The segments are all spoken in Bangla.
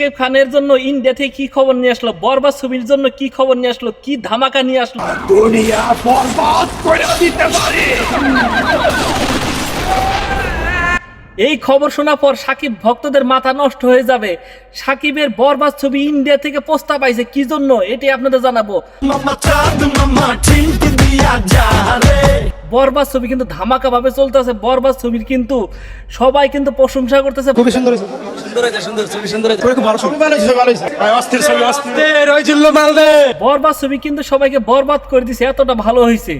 শাকিব খানের জন্য ইন্ডিয়া থেকে কি খবর নিয়ে আসলো, বরবাদ ছবির জন্য কি খবর নিয়ে আসলো, কি ধামাকা নিয়ে আসলো, দুনিয়া বরবাদ করে দিতে পারে। এই খবর শোনার পর শাকিব ভক্তদের মাথা নষ্ট হয়ে যাবে। শাকিবের বরবাদ ছবি ইন্ডিয়া থেকে প্রস্তাব আইছে কি জন্য, এটাই আপনাদের জানাবো। বরবাদ ছবি কিন্তু ধামাকা ভাবে চলতেছে। বরবাদ ছবির কিন্তু সবাই কিন্তু প্রশংসা করতেছে। খুবই সুন্দর হয়েছে, খুব ভালো ছবি, ভালো হয়েছে। অস্থির ছবি, অস্থির হয়েছিল মালদে। বরবাদ ছবি কিন্তু সবাইকে বরবাদ করে দিছে, এতটা ভালো হয়েছে।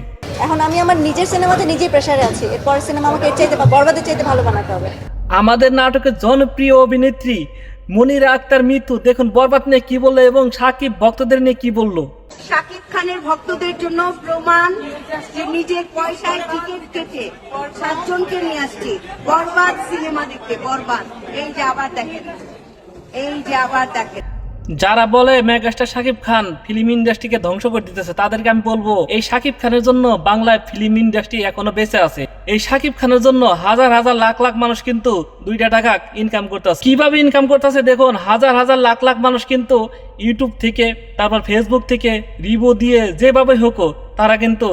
এখন আমি আমার নিজের সিনেমাতে নিজেই প্রেসারে আছি, এরপর সিনেমা আমাকে এর চাইতে বরবাদের চাইতে ভালো বানাতে হবে। আমাদের নাটকের জনপ্রিয় অভিনেত্রী মনিরা আক্তার মিতু দেখুন বরবাদ নিয়ে কি বললো এবং শাকিব ভক্তদের নিয়ে কি বললো। শাকিব খানের ভক্তদের জন্য প্রমাণ যে নিজের পয়সায় টিকিট কেটে 7 জনকে নিয়ে আসছি বরবাদ সিনেমা দেখতে। বরবাদ এই যে আবার দেখেন, এই যে আবার দেখেন। যারা বলে মেগাস্টার শাকিব খান ফিল্ম ইন্ডাস্ট্রিকে ধ্বংস করে দিতেছে, তাদেরকে আমি বলবো এই শাকিব খানের জন্য বাংলায় ফিল্ম ইন্ডাস্ট্রি এখনো বেঁচে আছে। এই শাকিব খানের জন্য হাজার হাজার লাখ লাখ মানুষ কিন্তু 2টা টাকা ইনকাম করতেছে। কিভাবে ইনকাম করতেছে দেখুন, হাজার হাজার লাখ লাখ মানুষ কিন্তু ইউটিউব থেকে, তারপর ফেসবুক থেকে রিভিউ দিয়ে যেভাবে হোক তারা কিন্তু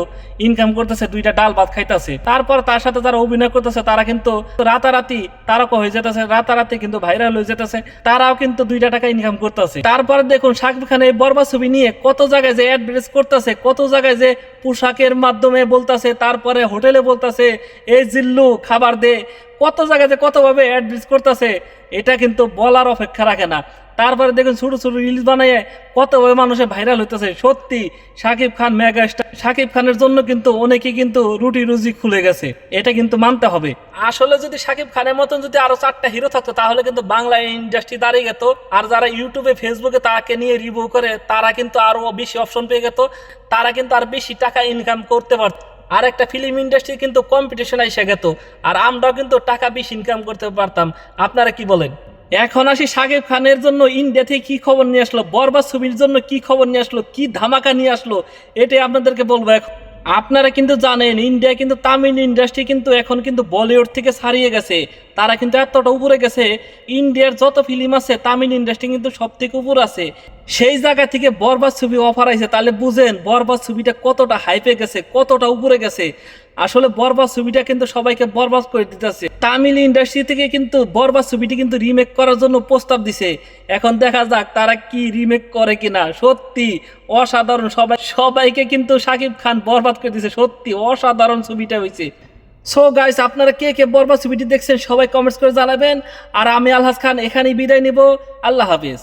ইনকাম করতেছে, 2টা ডাল ভাত খাইতেছে। তারপর তার সাথে যারা অভিনয় করতেছে তারা কিন্তু রাতারাতি তারকা হয়ে যেতেছে, রাতারাতি কিন্তু ভাইরাল হয়ে যেতেছে, তারাও কিন্তু 2টা টাকা ইনকাম করতেছে। তারপর দেখুন শাকিব খান এই বরবাদ ছবি নিয়ে কত জায়গায় যে অ্যাডভার্টাইজ করতেছে, কত জায়গায় যে পোশাকের মাধ্যমে বলতেছে, তারপরে হোটেলে বলতেছে এই জিল্লু খাবার দে, কত জায়গায় যে কতভাবে অ্যাডভার্টাইজ করতেছে, এটা কিন্তু বলার অপেক্ষা রাখে না। তারপরে দেখুন ছোট ছোট রিলস বানায় কতভাবে মানুষের ভাইরাল হইতেছে। সত্যি শাকিব খান মেগাস্টার। শাকিব খানের জন্য কিন্তু অনেকে কিন্তু রুটি রুজি খুলে গেছে, এটা কিন্তু মানতে হবে। আসলে যদি শাকিব খানের মতন যদি আরো 4টা হিরো থাকতো তাহলে কিন্তু বাংলা ইন্ডাস্ট্রি দাঁড়িয়ে যেত। আর যারা ইউটিউবে ফেসবুকে তাকে নিয়ে রিভিউ করে তারা কিন্তু আরো বেশি অপশন পেয়ে যেত, তারা কিন্তু আর বেশি টাকা ইনকাম করতে পারত। আর একটা ফিল্ম ইন্ডাস্ট্রি কিন্তু কম্পিটিশন এসে যেত, আর আমরাও কিন্তু টাকা বেশি ইনকাম করতে পারতাম। আপনারা কি বলেন? এখন আসি শাকিব খানের জন্য ইন্ডিয়া থেকে কি খবর নিয়ে আসলো, বরবাদ ছবির জন্য কি খবর নিয়ে আসলো, কি ধামাকা নিয়ে আসলো, এটাই আপনাদেরকে বলবো। আপনারা কিন্তু জানেন ইন্ডিয়া কিন্তু তামিল ইন্ডাস্ট্রি কিন্তু এখন কিন্তু বলিউড থেকে ছাড়িয়ে গেছে, তারা কিন্তু এতটা উপরে গেছে। ইন্ডিয়ার যত ফিল্ম আছে তামিল ইন্ডাস্ট্রি কিন্তু সব থেকে উপর আছে। সেই জায়গা থেকে বরবাদ ছবি অফার আইছে, তাহলে বুঝেন বরবাদ ছবিটা কতটা হাইপে গেছে, কতটা উপরে গেছে। আসলে বরবাদ ছবিটা কিন্তু সবাইকে বরবাদ করে দিতেছে। তামিল ইন্ডাস্ট্রি থেকে কিন্তু বরবাদ ছবিটি কিন্তু রিমেক করার জন্য প্রস্তাব দিছে। এখন দেখা যাক তারা কি রিমেক করে কিনা। সত্যি অসাধারণ, সবাইকে কিন্তু শাকিব খান বরবাদ করে দিছে। সত্যি অসাধারণ ছবিটা হয়েছে। সো গাইস, আপনারা কে কে বরবাদ ছবিটি দেখছেন সবাই কমেন্টস করে জানাবেন। আর আমি আলহাজ খান এখানেই বিদায় নিব। আল্লাহ হাফেজ।